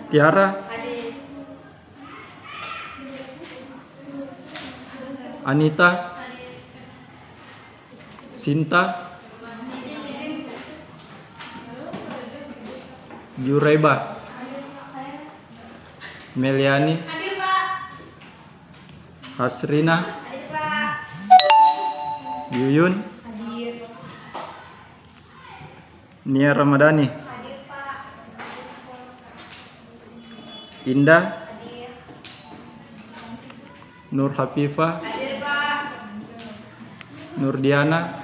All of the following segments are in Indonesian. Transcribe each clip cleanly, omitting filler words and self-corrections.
Tiara, Anita, Sinta, Jureba, Meliani, Hasrina, Yuyun, Nia Ramadhani, Indah, Nur Hafifah, Nurdiana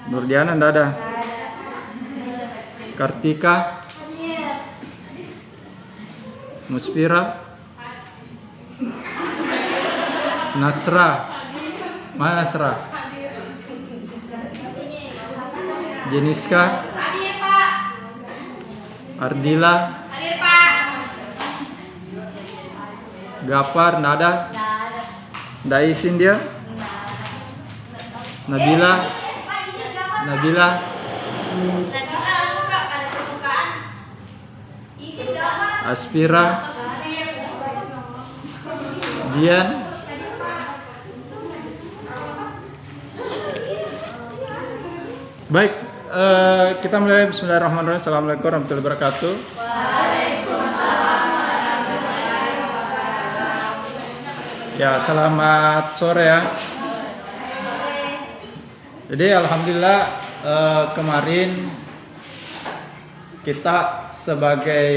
enggak ada. Kartika, Musfira, Nasra, mana Nasra? Jeniska, Ardila, Gafar, nada. Nggak izin dia. Nabila, Aspira, Dian, baik. Kita mulai. Bismillahirrahmanirrahim. Assalamualaikum warahmatullahi wabarakatuh. Ya, selamat sore ya. Jadi alhamdulillah kemarin kita sebagai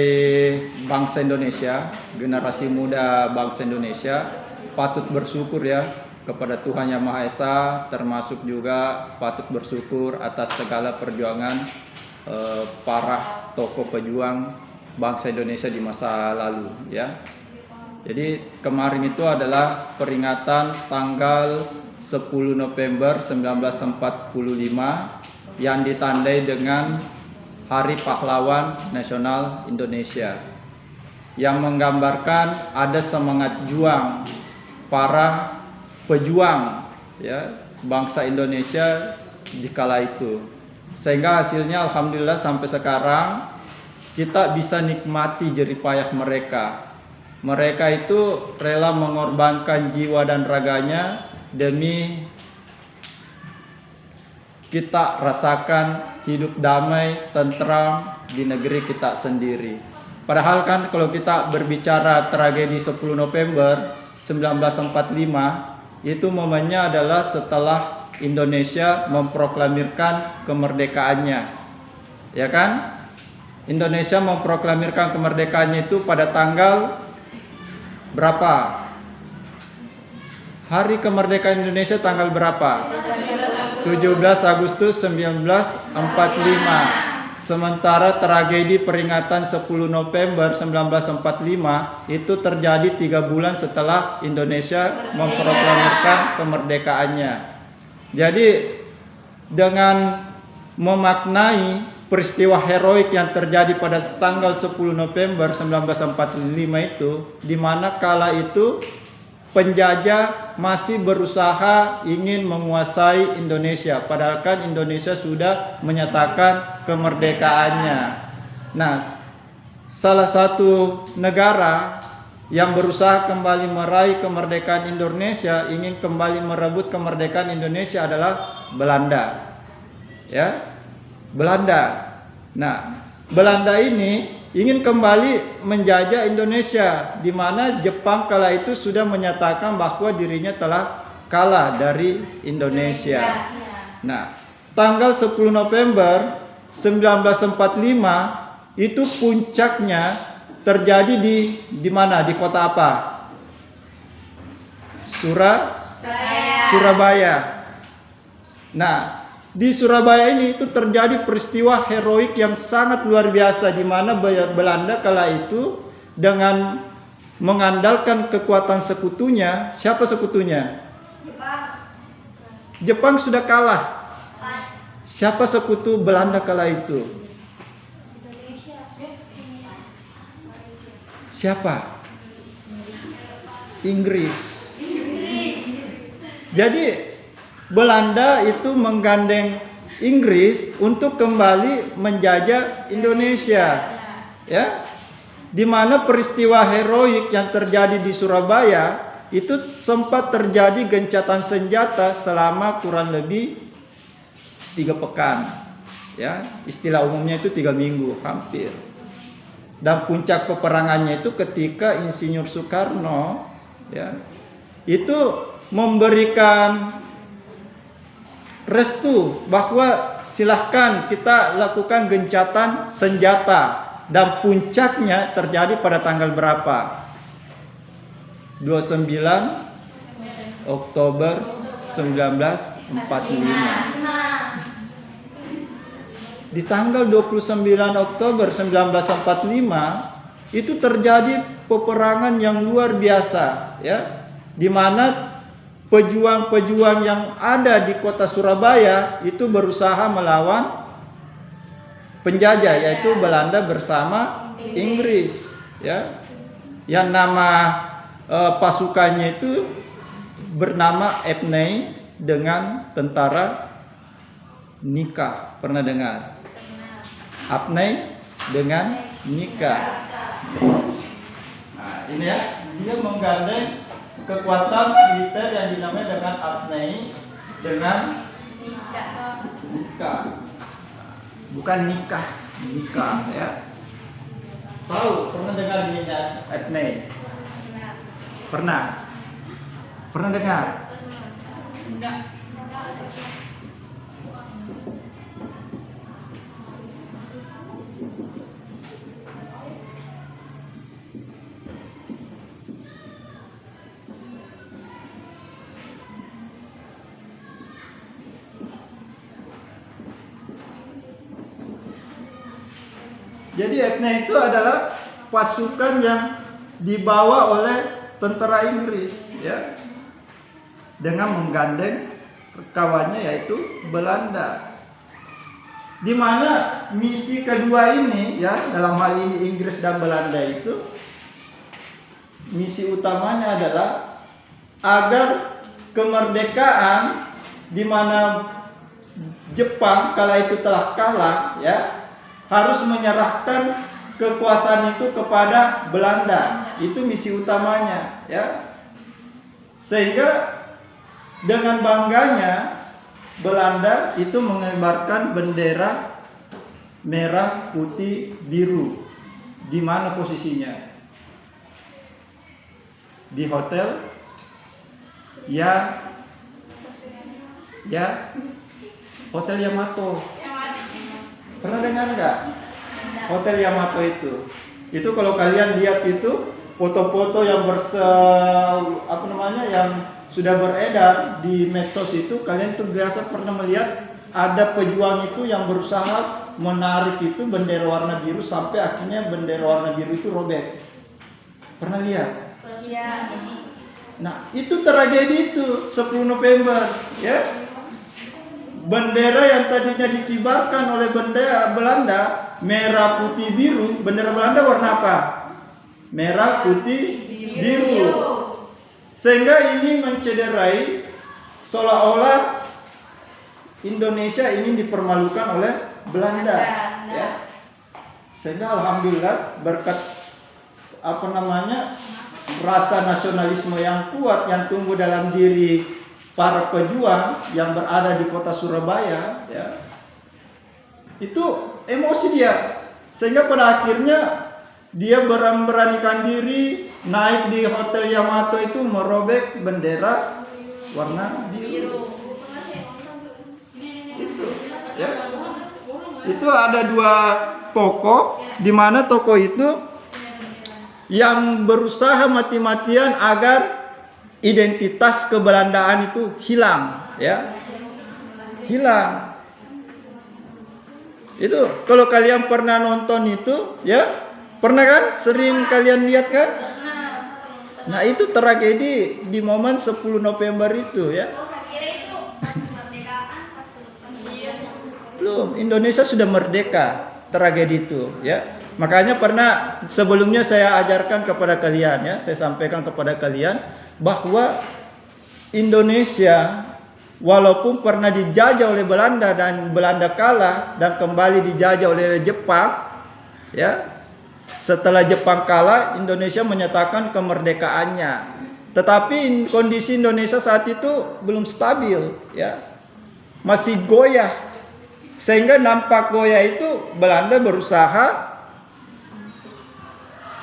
bangsa Indonesia, generasi muda bangsa Indonesia patut bersyukur ya kepada Tuhan Yang Maha Esa, termasuk juga patut bersyukur atas segala perjuangan para tokoh pejuang bangsa Indonesia di masa lalu ya. Jadi kemarin itu adalah peringatan tanggal 10 November 1945 yang ditandai dengan Hari Pahlawan Nasional Indonesia, yang menggambarkan ada semangat juang para pejuang ya bangsa Indonesia di kala itu, sehingga hasilnya alhamdulillah sampai sekarang kita bisa nikmati jerih payah mereka. Mereka itu rela mengorbankan jiwa dan raganya demi kita rasakan hidup damai, tentram di negeri kita sendiri. Padahal kan kalau kita berbicara tragedi 10 November 1945, itu momennya adalah setelah Indonesia memproklamirkan kemerdekaannya. Ya kan? Indonesia memproklamirkan kemerdekaannya itu pada tanggal berapa? Hari kemerdekaan Indonesia tanggal berapa? 17 Agustus 1945. Sementara tragedi peringatan 10 November 1945 itu terjadi 3 bulan setelah Indonesia memproklamirkan kemerdekaannya. Jadi dengan memaknai peristiwa heroik yang terjadi pada tanggal 10 November 1945 itu, di mana kala itu penjajah masih berusaha ingin menguasai Indonesia, padahal kan Indonesia sudah menyatakan kemerdekaannya. Nah, salah satu negara yang berusaha kembali meraih kemerdekaan Indonesia, ingin kembali merebut kemerdekaan Indonesia adalah Belanda. Ya, Belanda. Nah, Belanda ini ingin kembali menjajah Indonesia, di mana Jepang kala itu sudah menyatakan bahwa dirinya telah kalah dari Indonesia. Nah, tanggal 10 November 1945 itu puncaknya terjadi di mana? Di kota apa? Surabaya. Nah, di Surabaya ini itu terjadi peristiwa heroik yang sangat luar biasa, di mana Belanda kala itu dengan mengandalkan kekuatan sekutunya. Siapa sekutunya? Jepang sudah kalah. Siapa sekutu Belanda kala itu? Siapa? Inggris. Jadi Belanda itu menggandeng Inggris untuk kembali menjajah Indonesia. Ya. di mana peristiwa heroik yang terjadi di Surabaya itu sempat terjadi gencatan senjata selama kurang lebih 3 pekan. Ya, istilah umumnya itu 3 minggu hampir. Dan puncak peperangannya itu ketika Insinyur Soekarno, ya, itu memberikan restu bahwa silahkan kita lakukan gencatan senjata, dan puncaknya terjadi pada tanggal berapa? 29 Oktober 1945. Di tanggal 29 Oktober 1945 itu terjadi peperangan yang luar biasa, ya, di mana pejuang-pejuang yang ada di kota Surabaya itu berusaha melawan penjajah, yaitu Belanda bersama Inggris, ya. Yang nama pasukannya itu bernama Epney dengan tentara Nika. Pernah dengar? Epney dengan Nika. Nah, ini ya, dia menggandeng kekuatan militer yang dinamai dengan Epney dengan Nika. Bukan nikah, nikah, ya. Tahu? Pernah dengar ini Epney? Pernah? Pernah dengar? Enggak. Jadi Epney itu adalah pasukan yang dibawa oleh tentara Inggris, ya, dengan menggandeng kawannya yaitu Belanda. Di mana misi kedua ini, ya, dalam hal ini Inggris dan Belanda itu, misi utamanya adalah agar kemerdekaan di mana Jepang kala itu telah kalah, ya, harus menyerahkan kekuasaan itu kepada Belanda. Itu misi utamanya, ya. Sehingga dengan bangganya Belanda itu mengibarkan bendera merah, putih, biru. Di mana posisinya? Di hotel ya Hotel Yamato. Pernah dengar nggak? Hotel Yamato itu kalau kalian lihat itu foto-foto yang yang sudah beredar di medsos itu, kalian tuh biasa pernah melihat ada pejuang itu yang berusaha menarik itu bendera warna biru sampai akhirnya bendera warna biru itu robek. Pernah lihat? Iya. Nah, itu tragedi itu 10 November, ya. Bendera yang tadinya dikibarkan oleh bendera Belanda merah, putih, biru, bendera Belanda warna apa? Merah, putih, biru. Sehingga ini mencederai seolah-olah Indonesia ini dipermalukan oleh Belanda, ya. Sehingga alhamdulillah berkat rasa nasionalisme yang kuat yang tumbuh dalam diri para pejuang yang berada di kota Surabaya, ya, itu emosi dia, sehingga pada akhirnya dia beranikan diri naik di Hotel Yamato itu merobek bendera warna biru. Itu, ya. Itu ada 2 tokoh, di mana tokoh itu yang berusaha mati-matian agar identitas kebelandaan itu hilang, ya. Hilang. Itu kalau kalian pernah nonton itu, ya. Pernah kan? Sering kalian lihat kan? Nah, itu tragedi di momen 10 November itu, ya. Belum, Indonesia sudah merdeka, tragedi itu, ya. Makanya pernah sebelumnya saya ajarkan kepada kalian, ya, saya sampaikan kepada kalian bahwa Indonesia walaupun pernah dijajah oleh Belanda dan Belanda kalah dan kembali dijajah oleh Jepang, ya, Setelah Jepang kalah, Indonesia menyatakan kemerdekaannya. Tetapi kondisi Indonesia saat itu belum stabil, ya. Masih goyah. Sehingga nampak goyah itu Belanda berusaha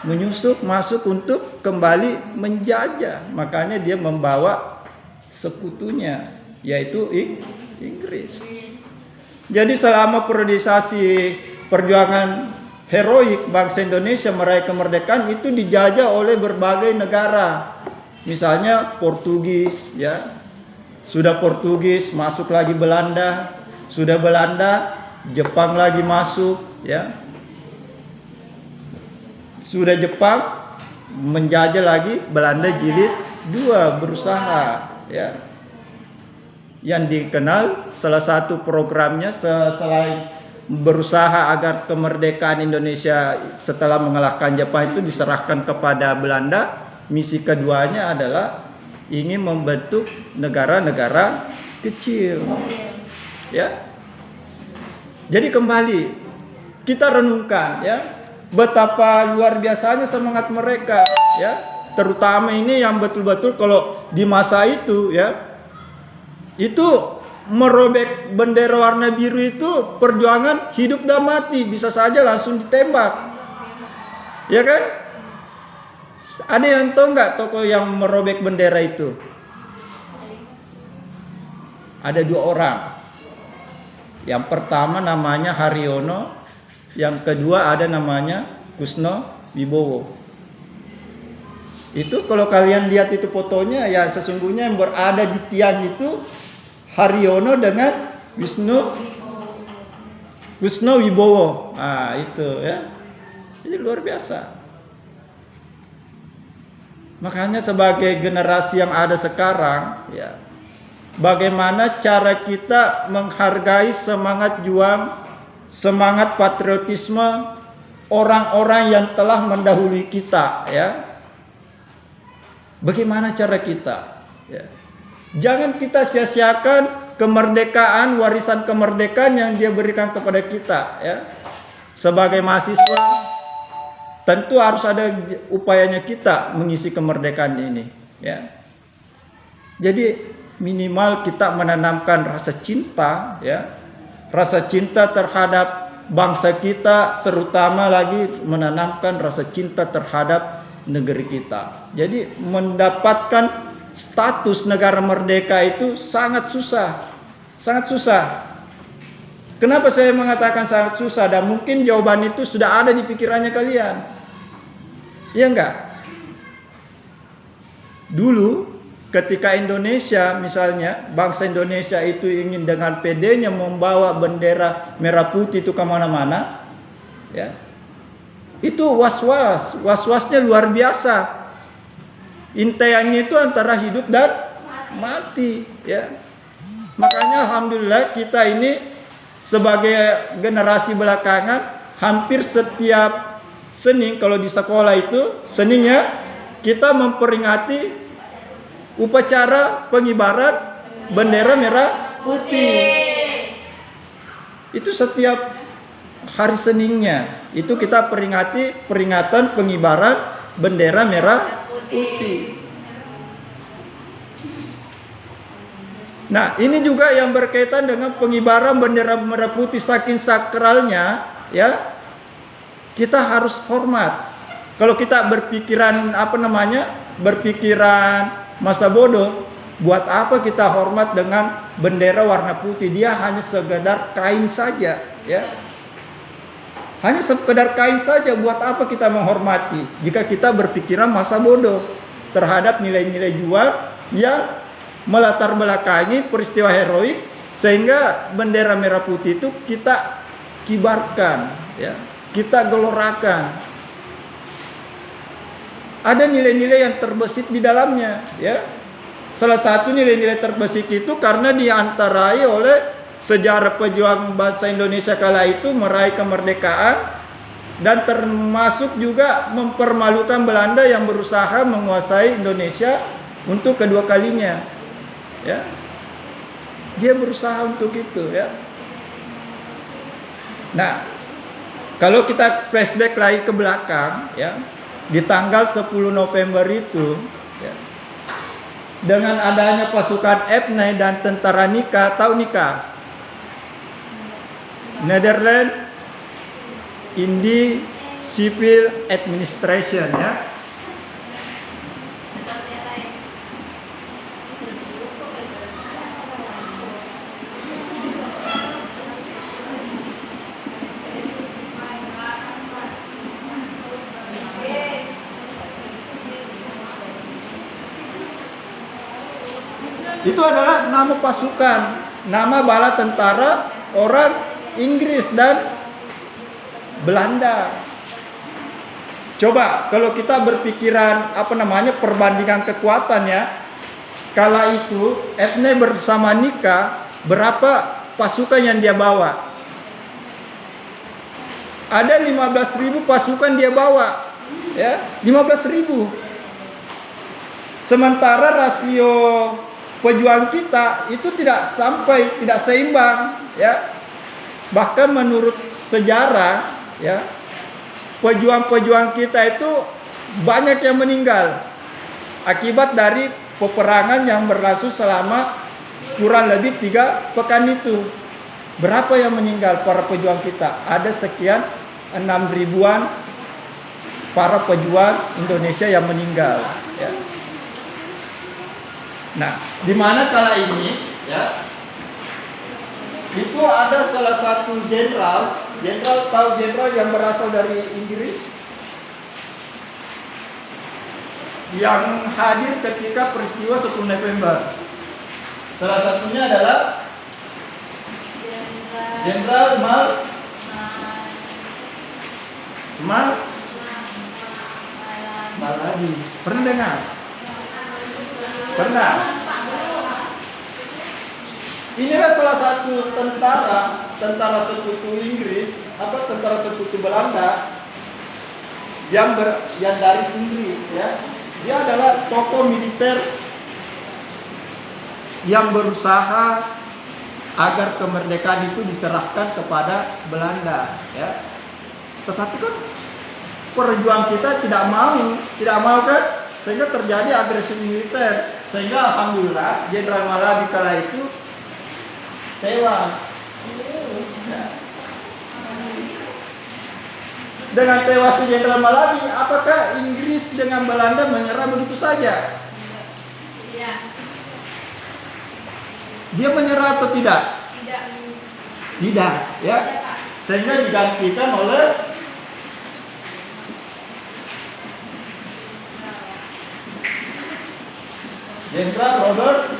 menyusup masuk untuk kembali menjajah. Makanya dia membawa sekutunya, yaitu Inggris. Jadi selama periodisasi perjuangan heroik bangsa Indonesia meraih kemerdekaan itu dijajah oleh berbagai negara. Misalnya Portugis, ya. Sudah Portugis masuk lagi Belanda, sudah Belanda Jepang lagi masuk, ya. Sudah Jepang menjajah lagi, Belanda jilid 2 berusaha, ya. Yang dikenal salah satu programnya selain berusaha agar kemerdekaan Indonesia setelah mengalahkan Jepang itu diserahkan kepada Belanda, misi keduanya adalah ingin membentuk negara-negara kecil, ya. Jadi kembali kita renungkan, ya, betapa luar biasanya semangat mereka, ya. Terutama ini yang betul-betul kalau di masa itu, ya, itu merobek bendera warna biru itu perjuangan hidup dan mati, bisa saja langsung ditembak, ya kan? Ada yang tahu nggak tokoh yang merobek bendera itu? Ada 2 orang. Yang pertama namanya Haryono, yang kedua ada namanya Kusno Wibowo. Itu kalau kalian lihat itu fotonya, ya sesungguhnya yang berada di tiang itu Haryono dengan Kusno Wibowo. Nah, itu, ya. Ini luar biasa. Makanya sebagai generasi yang ada sekarang, ya, bagaimana cara kita menghargai semangat juang, semangat patriotisme orang-orang yang telah mendahului kita, ya. Bagaimana cara kita, ya. Jangan kita sia-siakan kemerdekaan, warisan kemerdekaan yang dia berikan kepada kita, ya. Sebagai mahasiswa tentu harus ada upayanya kita mengisi kemerdekaan ini, ya. Jadi minimal kita menanamkan rasa cinta, ya. Rasa cinta terhadap bangsa kita, terutama lagi menanamkan rasa cinta terhadap negeri kita. Jadi mendapatkan status negara merdeka itu sangat susah. Sangat susah. Kenapa saya mengatakan sangat susah? Dan mungkin jawaban itu sudah ada di pikirannya kalian. Iya enggak? Dulu ketika Indonesia misalnya, bangsa Indonesia itu ingin dengan pedenya membawa bendera merah putih itu kemana-mana, ya, itu was-wasnya luar biasa. Intaiannya itu antara hidup dan mati, ya. Makanya alhamdulillah kita ini sebagai generasi belakangan hampir setiap Senin, kalau di sekolah itu Seninnya kita memperingati upacara pengibaran bendera merah putih. Itu setiap hari Seninnya itu kita peringatan pengibaran bendera merah putih. Nah, ini juga yang berkaitan dengan pengibaran bendera merah putih, saking sakralnya, ya. Kita harus hormat. Kalau kita berpikiran berpikiran masa bodoh, buat apa kita hormat dengan bendera warna putih? Dia hanya sekedar kain saja, ya. Hanya sekedar kain saja, buat apa kita menghormati jika kita berpikiran masa bodoh terhadap nilai-nilai juang yang melatar belakangi peristiwa heroik sehingga bendera merah putih itu kita kibarkan, ya, kita gelorakan. Ada nilai-nilai yang terbesit di dalamnya, ya. Salah satu nilai-nilai terbesit itu karena diantarai oleh sejarah pejuang bangsa Indonesia kala itu meraih kemerdekaan dan termasuk juga mempermalukan Belanda yang berusaha menguasai Indonesia untuk kedua kalinya, ya. Dia berusaha untuk itu, ya. Nah, Kalau kita flashback lagi ke belakang, ya, di tanggal 10 November itu, ya, dengan adanya pasukan Epnei dan tentara Nika, tahu Nika? Netherlands Indie Civil Administration, ya. Itu adalah nama pasukan, nama bala tentara orang Inggris dan Belanda. Coba kalau kita berpikiran perbandingan kekuatan, ya. Kala itu Epnei bersama Nika, berapa pasukan yang dia bawa? Ada 15.000 pasukan dia bawa, ya, 15.000. Sementara rasio pejuang kita itu tidak seimbang, ya. Bahkan menurut sejarah, ya, pejuang-pejuang kita itu banyak yang meninggal akibat dari peperangan yang berlangsung selama kurang lebih 3 pekan itu. Berapa yang meninggal para pejuang kita? Ada sekian 6.000-an para pejuang Indonesia yang meninggal, ya. Nah, di mana kala ini, ya, itu ada salah satu jenderal yang berasal dari Inggris yang hadir ketika peristiwa 10 November. Salah satunya adalah Jenderal Maladi. Pernah dengar? Pernah. Inilah salah satu tentara sekutu Inggris, tentara sekutu Belanda yang dari Inggris, ya. Dia adalah tokoh militer yang berusaha agar kemerdekaan itu diserahkan kepada Belanda, ya. Tetapi kan perjuangan kita tidak mau kan, sehingga terjadi agresi militer, sehingga alhamdulillah Jenderal Maladi kala itu tewas. Ya. Dengan tewasnya Jenderal Maladi, apakah Inggris dengan Belanda menyerah begitu saja? Tidak. Dia menyerah atau tidak? Tidak, ya. Sehingga digantikan oleh Jenderal Robert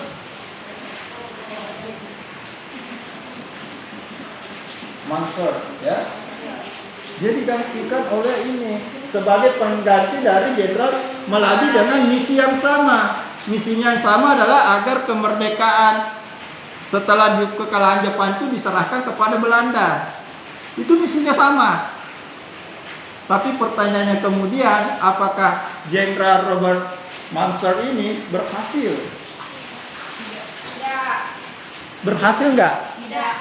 Mansur, ya. Dia digantikan oleh ini sebagai pengganti dari Jenderal Maladi dengan misi yang sama. Misinya yang sama adalah agar kemerdekaan setelah kekalahan Jepang itu diserahkan kepada Belanda. Itu misinya sama. Tapi pertanyaannya kemudian, apakah Jenderal Robert Mansur ini berhasil? Tidak. Berhasil nggak? Tidak.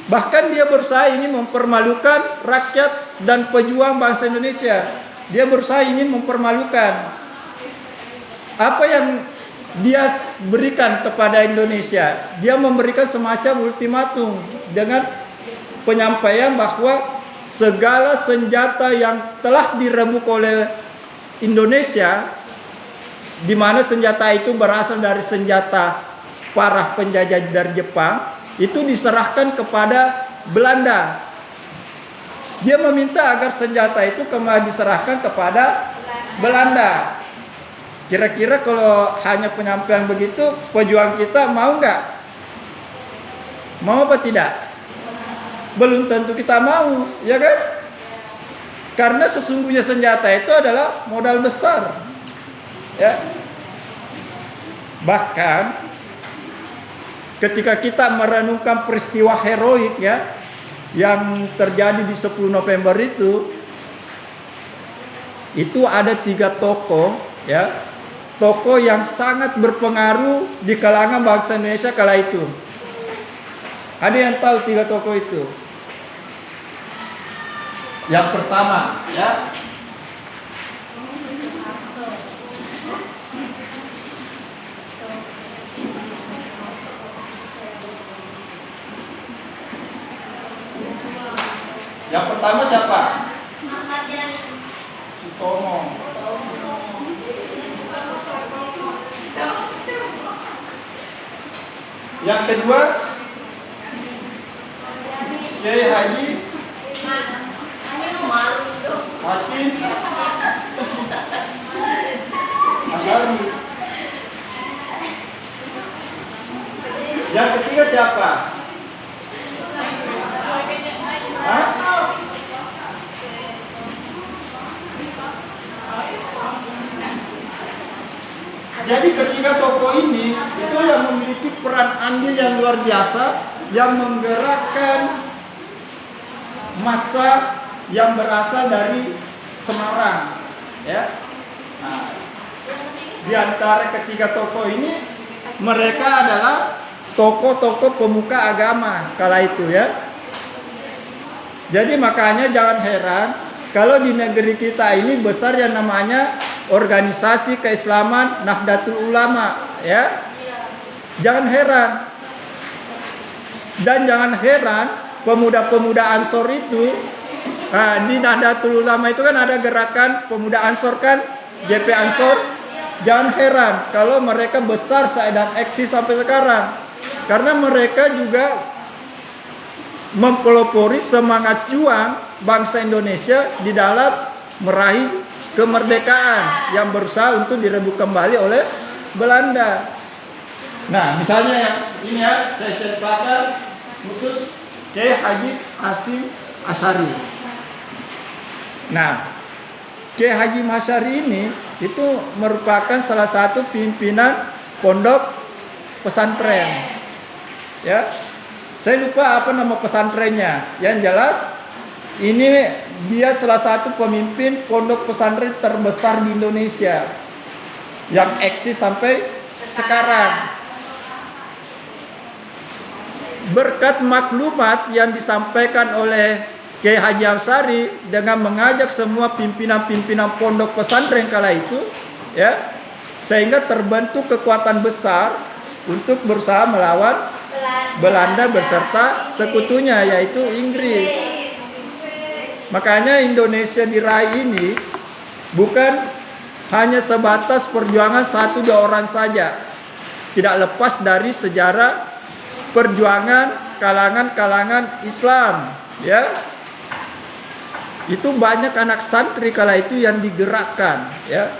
Bahkan dia berusaha ini mempermalukan rakyat dan pejuang bangsa Indonesia. Dia berusaha ingin mempermalukan. Apa yang dia berikan kepada Indonesia? Dia memberikan semacam ultimatum dengan penyampaian bahwa segala senjata yang telah direbut oleh Indonesia, di mana senjata itu berasal dari senjata para penjajah dari Jepang, itu diserahkan kepada Belanda. Dia meminta agar senjata itu kembali diserahkan kepada Belanda. Kira-kira kalau hanya penyampaian begitu, pejuang kita mau nggak? Mau apa tidak? Belum tentu kita mau, ya kan? Karena sesungguhnya senjata itu adalah modal besar, ya. Bahkan ketika kita merenungkan peristiwa heroik, ya, yang terjadi di 10 November itu ada 3 tokoh, ya, tokoh yang sangat berpengaruh di kalangan bangsa Indonesia kala itu. Ada yang tahu 3 tokoh itu? Yang pertama, ya. Yang pertama siapa? Sutomo. Yang kedua, Kiai Haji Hasyim Asy'ari. Yang ketiga siapa? Hah? Jadi ketiga tokoh ini itu yang memiliki peran andil yang luar biasa, yang menggerakkan massa yang berasal dari Semarang, ya. Nah, di antara ketiga tokoh ini, mereka adalah tokoh-tokoh pemuka agama kala itu, ya. Jadi makanya jangan heran kalau di negeri kita ini besar yang namanya organisasi keislaman Nahdlatul Ulama, ya. Jangan heran. Dan jangan heran pemuda-pemuda Ansor itu, di Nahdlatul Ulama itu kan ada gerakan pemuda Ansor kan, JP Ansor. Jangan heran kalau mereka besar dan eksis sampai sekarang. Karena mereka juga mempelopori semangat juang bangsa Indonesia di dalam meraih kemerdekaan yang berusaha untuk direbut kembali oleh Belanda. Nah, misalnya yang ini ya, saya ceritakan khusus Kiai Haji Hasyim Asy'ari. Nah, Kiai Haji Asy'ari ini itu merupakan salah satu pimpinan pondok pesantren. Ya. Saya lupa apa nama pesantrennya. Yang jelas ini dia salah satu pemimpin pondok pesantren terbesar di Indonesia yang eksis sampai sekarang. Berkat maklumat yang disampaikan oleh Kiai Haji Asy'ari dengan mengajak semua pimpinan-pimpinan pondok pesantren kala itu, ya, sehingga terbentuk kekuatan besar untuk berusaha melawan Belanda beserta sekutunya yaitu Inggris. Makanya Indonesia diraih ini bukan hanya sebatas perjuangan 1-2 orang saja. Tidak lepas dari sejarah perjuangan kalangan-kalangan Islam, ya. Itu banyak anak santri kala itu yang digerakkan, ya.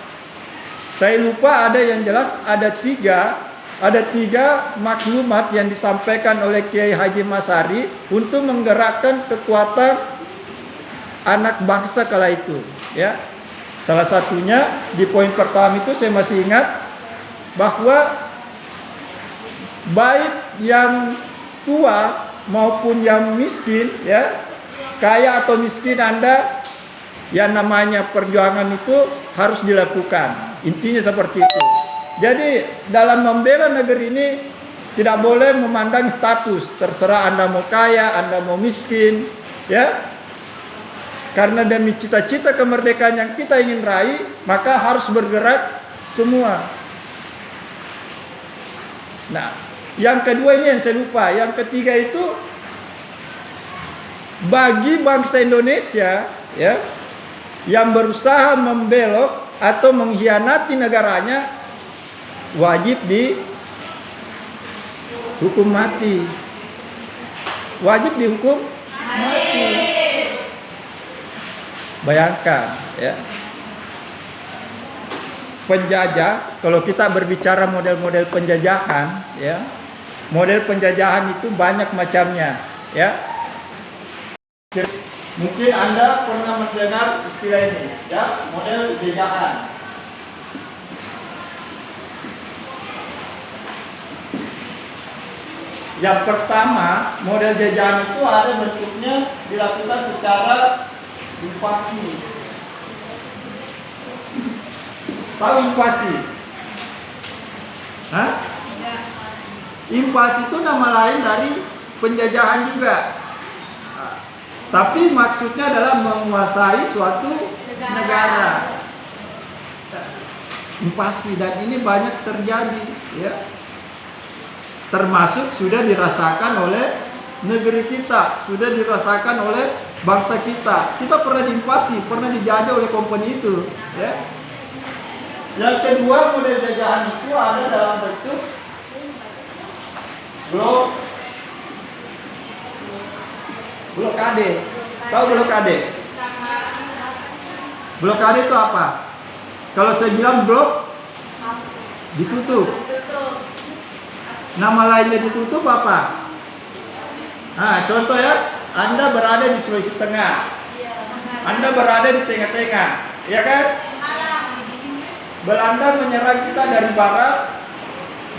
Saya lupa ada yang jelas ada tiga maklumat yang disampaikan oleh Kiai Haji Asy'ari untuk menggerakkan kekuatan anak bangsa kala itu, ya. Salah satunya di poin pertama itu saya masih ingat bahwa baik yang tua maupun yang miskin, ya, kaya atau miskin Anda, yang namanya perjuangan itu harus dilakukan. Intinya seperti itu. Jadi dalam membela negeri ini tidak boleh memandang status, terserah Anda mau kaya, Anda mau miskin, ya. Karena demi cita-cita kemerdekaan yang kita ingin raih, maka harus bergerak semua. Nah, yang kedua ini yang saya lupa. Yang ketiga itu bagi bangsa Indonesia, ya, yang berusaha membelok atau mengkhianati negaranya wajib dihukum mati. Wajib dihukum mati. Bayangkan, ya. Penjajah, kalau kita berbicara model-model penjajahan, ya. Model penjajahan itu banyak macamnya, ya. Mungkin Anda pernah mendengar istilah ini, ya, model jajahan. Yang pertama, model jajahan itu ada bentuknya dilakukan secara invasi. Tahu invasi? Hah? Invasi itu nama lain dari penjajahan juga. Tapi maksudnya adalah menguasai suatu negara. Invasi, dan ini banyak terjadi, ya. Termasuk sudah dirasakan oleh negeri kita, sudah dirasakan oleh bangsa kita. Kita pernah diinvasi, pernah dijajah oleh company itu, ya. Yang kedua, model jajahan itu ada dalam bentuk blokade. Tahu blokade? Blokade itu apa? Kalau saya bilang blok, ditutup. Nama lainnya ditutup apa? Nah, contoh ya, Anda berada di Sulawesi Tengah, Anda berada di tengah-tengah, ya kan? Belanda menyerang kita dari barat,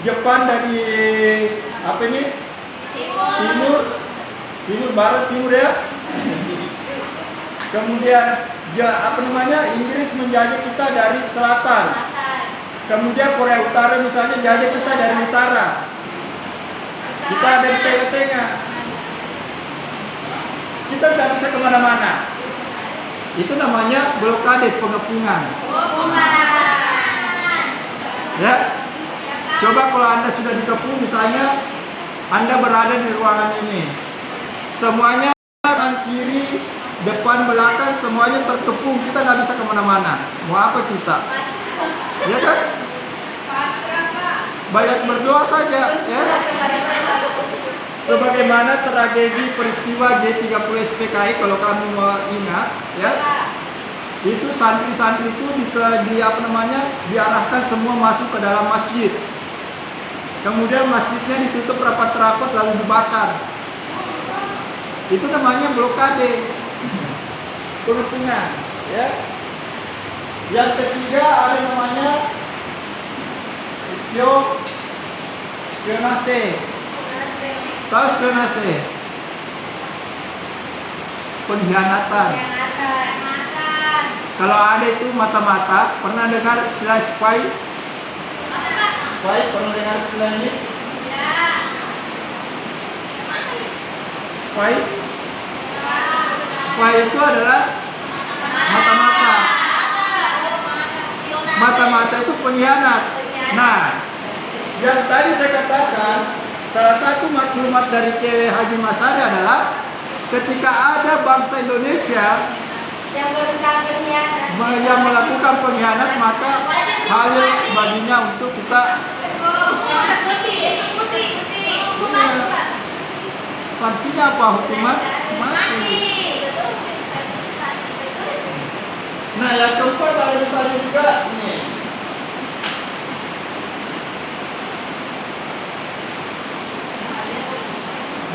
Jepang dari apa ini? Timur, barat, timur ya. Kemudian Inggris menjajah kita dari selatan. Kemudian Korea Utara misalnya jajah kita dari utara. Kita ada di tengah-tengah. Kita tidak bisa kemana-mana. Itu namanya blokade, pengepungan. Ya. Coba kalau Anda sudah dikepung, misalnya Anda berada di ruangan ini, semuanya kanan kiri, depan belakang, semuanya terkepung. Kita nggak bisa kemana-mana. Mau apa kita? Ya kan? Banyak berdoa saja, ya. Sebagaimana tragedi peristiwa G30 SPKI, kalau kamu mau ingat, ya. Itu santri-santri itu diarahkan semua masuk ke dalam masjid. Kemudian masjidnya ditutup rapat-rapat lalu dibakar. Itu namanya blokade, pengepungan, ya. Yang ketiga ada namanya spionase. Tahu spionase? Pengkhianatan. Kalau ada itu mata-mata, pernah dengar istilah spy? Spy, pernah dengar istilah ini? Spy? Spy itu adalah mata-mata. Mata-mata itu pengkhianat. Nah, yang tadi saya katakan, salah satu maklumat dari Kiai Haji Masari adalah ketika ada bangsa Indonesia yang melakukan pengkhianat, maka halal baginya untuk kita sanksinya apa? Hukuman mati. Nah, yang keempat ada misalnya juga ini.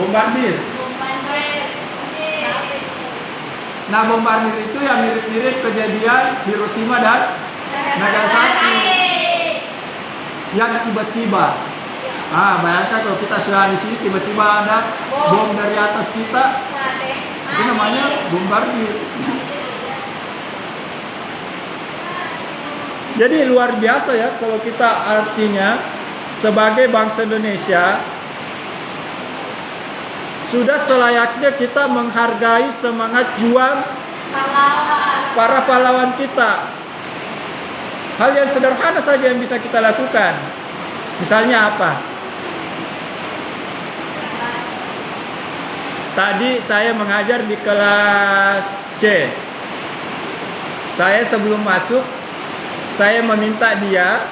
Bombardir. Nah, bombardir itu yang mirip-mirip kejadian Hiroshima dan Nagasaki. Yang tiba-tiba. Bayangkan kalau kita sudah di sini tiba-tiba ada bom dari atas kita. Itu namanya bombardir. Jadi luar biasa ya kalau kita artinya sebagai bangsa Indonesia sudah selayaknya kita menghargai semangat juang para pahlawan kita. Hal yang sederhana saja yang bisa kita lakukan. Misalnya apa? Tadi saya mengajar di kelas C. Saya sebelum masuk, saya meminta dia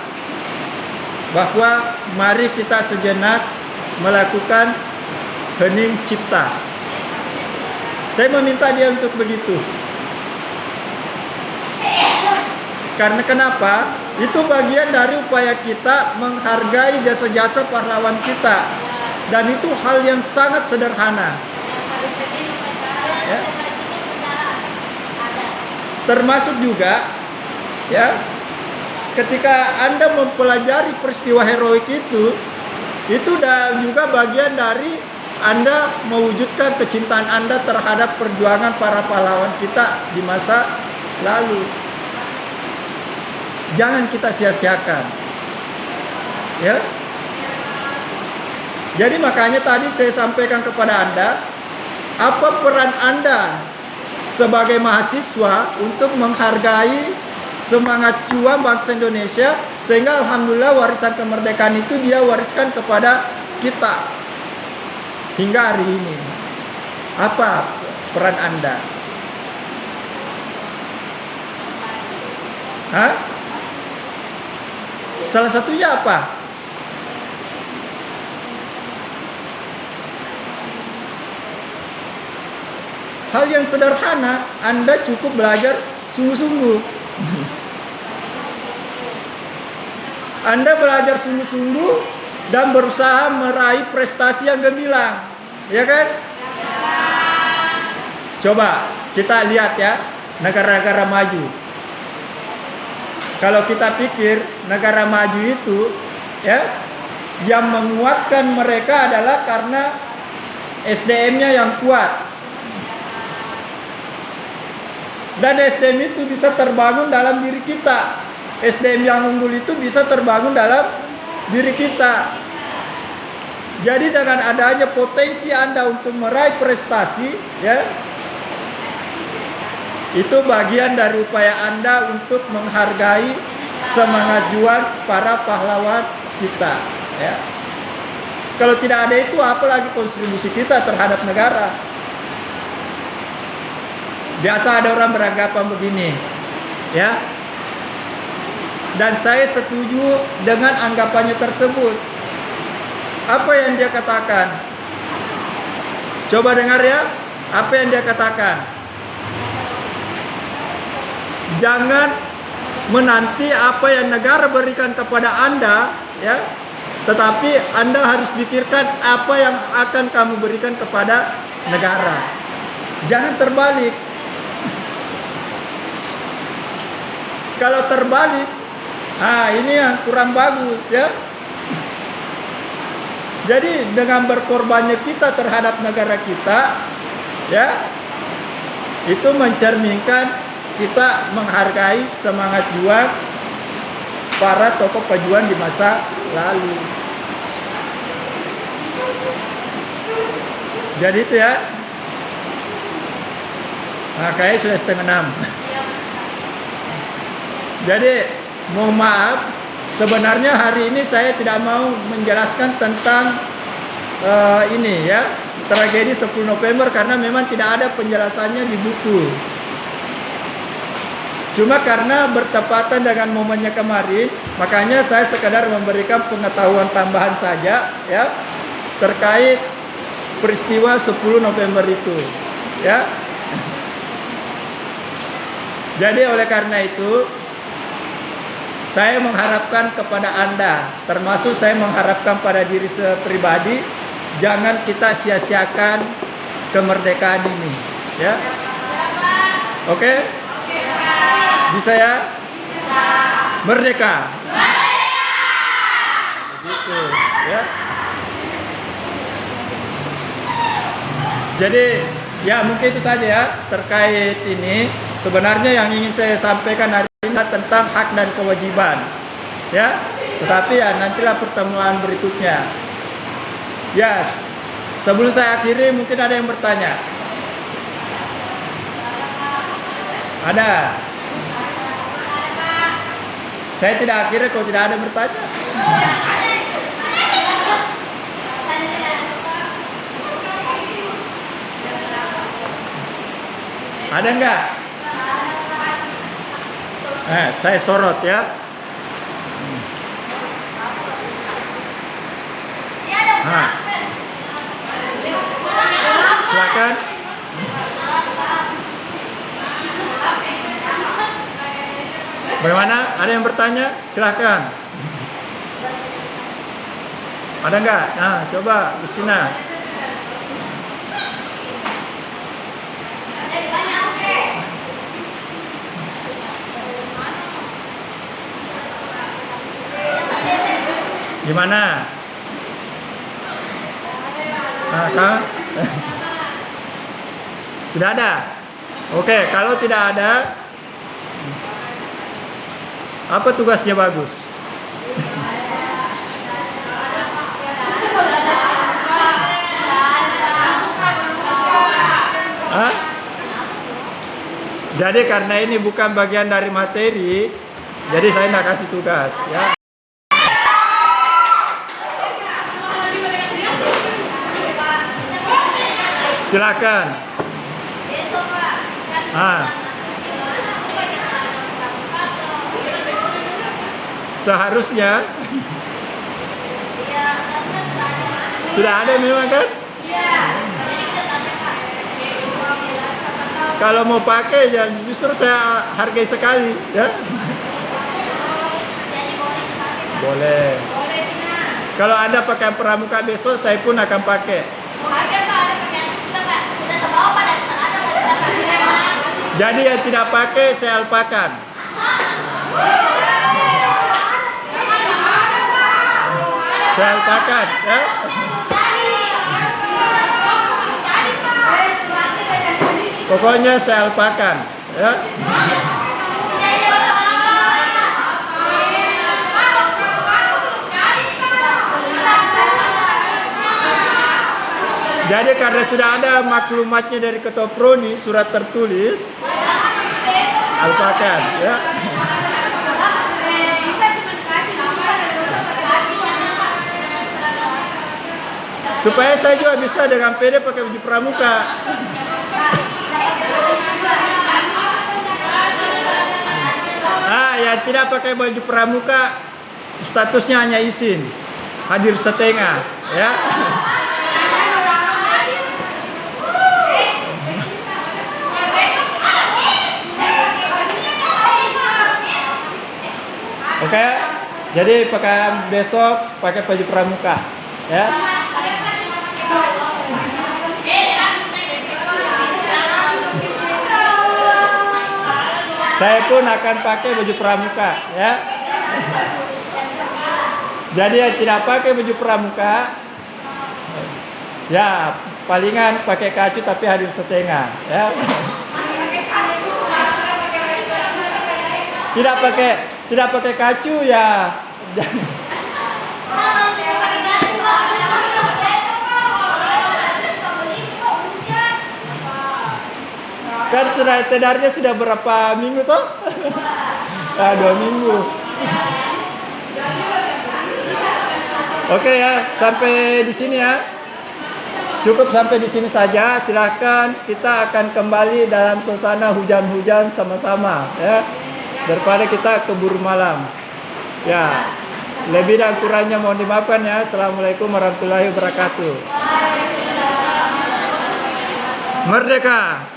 bahwa mari kita sejenak melakukan hening cipta. Saya meminta dia untuk begitu. Karena kenapa? Itu bagian dari upaya kita menghargai jasa-jasa pahlawan kita. Dan itu hal yang sangat sederhana. Ya. Termasuk juga, ya, ketika Anda mempelajari peristiwa heroik itu juga bagian dari Anda mewujudkan kecintaan Anda terhadap perjuangan para pahlawan kita di masa lalu. Jangan kita sia-siakan. Ya. Jadi makanya tadi saya sampaikan kepada Anda, Apa peran Anda sebagai mahasiswa untuk menghargai semangat juang bangsa Indonesia, sehingga alhamdulillah warisan kemerdekaan itu dia wariskan kepada kita hingga hari ini? Apa peran Anda? Hah? Salah satunya apa? Hal yang sederhana, Anda cukup belajar sungguh-sungguh. Anda belajar sungguh-sungguh dan berusaha meraih prestasi yang gemilang, ya kan? Coba kita lihat ya, negara-negara maju. Kalau kita pikir negara maju itu, ya, yang menguatkan mereka adalah karena SDM-nya yang kuat. Dan SDM itu bisa terbangun dalam diri kita. SDM yang unggul itu bisa terbangun dalam diri kita. Jadi dengan adanya potensi Anda untuk meraih prestasi, ya, itu bagian dari upaya Anda untuk menghargai semangat juang para pahlawan kita, ya. Kalau tidak ada itu, apalagi kontribusi kita terhadap negara. Biasa ada orang beranggapan begini, ya. Dan saya setuju dengan anggapannya tersebut. Apa yang dia katakan? Coba dengar ya, apa yang dia katakan. Jangan menanti apa yang negara berikan kepada Anda, ya. Tetapi Anda harus pikirkan apa yang akan kamu berikan kepada negara. Jangan terbalik. Kalau terbalik, ini yang kurang bagus, ya. Jadi dengan berkorbannya kita terhadap negara kita, ya, itu mencerminkan kita menghargai semangat juang para tokoh pejuang di masa lalu. Jadi itu ya. Nah, kayaknya sudah 5:30. Jadi, mohon maaf, sebenarnya hari ini saya tidak mau menjelaskan tentang ini ya, tragedi 10 November karena memang tidak ada penjelasannya di buku. Cuma karena bertepatan dengan momennya kemarin, makanya saya sekadar memberikan pengetahuan tambahan saja ya terkait peristiwa 10 November itu, ya. Jadi oleh karena itu saya mengharapkan kepada Anda, termasuk saya mengharapkan pada diri saya pribadi, jangan kita sia-siakan kemerdekaan ini, ya. Oke? Bisa ya? Merdeka. Begitu, ya. Jadi, ya mungkin itu saja ya terkait ini. Sebenarnya yang ingin saya sampaikan hari ini tentang hak dan kewajiban, ya. Tetapi ya nantilah pertemuan berikutnya. Ya, sebelum saya akhiri mungkin ada yang bertanya. Ada? Saya tidak akhiri kalau tidak ada yang bertanya. Ada enggak? Saya sorot ya. Silakan. Bagaimana? Ada yang bertanya? Silakan. Ada enggak? Nah, coba Gustina. Gimana? Kak? Tidak ada? Oke, kalau tidak ada, apa tugasnya Bagus? Hah? Jadi karena ini bukan bagian dari materi, jadi saya nggak kasih tugas, ya. Silakan. Seharusnya sudah ada memang kan? Kalau mau pakai ya justru saya hargai sekali, ya. Boleh. Kalau ada pakaian pramuka besok saya pun akan pakai. Jadi yang tidak pakai saya alpakan. Saya alpakan, ya. Pokoknya saya alpakan, ya. Jadi karena sudah ada maklumatnya dari Ketua Prodi, surat tertulis, alpakan, ya. Supaya saya juga bisa dengan pede pakai baju pramuka. Yang tidak pakai baju pramuka statusnya hanya izin, hadir setengah, ya. Oke, jadi pakai besok pakai baju pramuka, ya. Saya pun akan pakai baju pramuka, ya. Jadi yang tidak pakai baju pramuka, ya palingan pakai kacu tapi hadir setengah, ya. Tidak pakai kacu ya. Kan sudah tedarnya sudah berapa minggu toh? 2 minggu. Oke ya, sampai di sini ya. Cukup sampai di sini saja. Silakan, kita akan kembali dalam suasana hujan-hujan sama-sama, ya. Daripada kita keburu malam. Ya. Lebih dan kurangnya mohon dimaafkan ya. Assalamualaikum warahmatullahi wabarakatuh. Merdeka.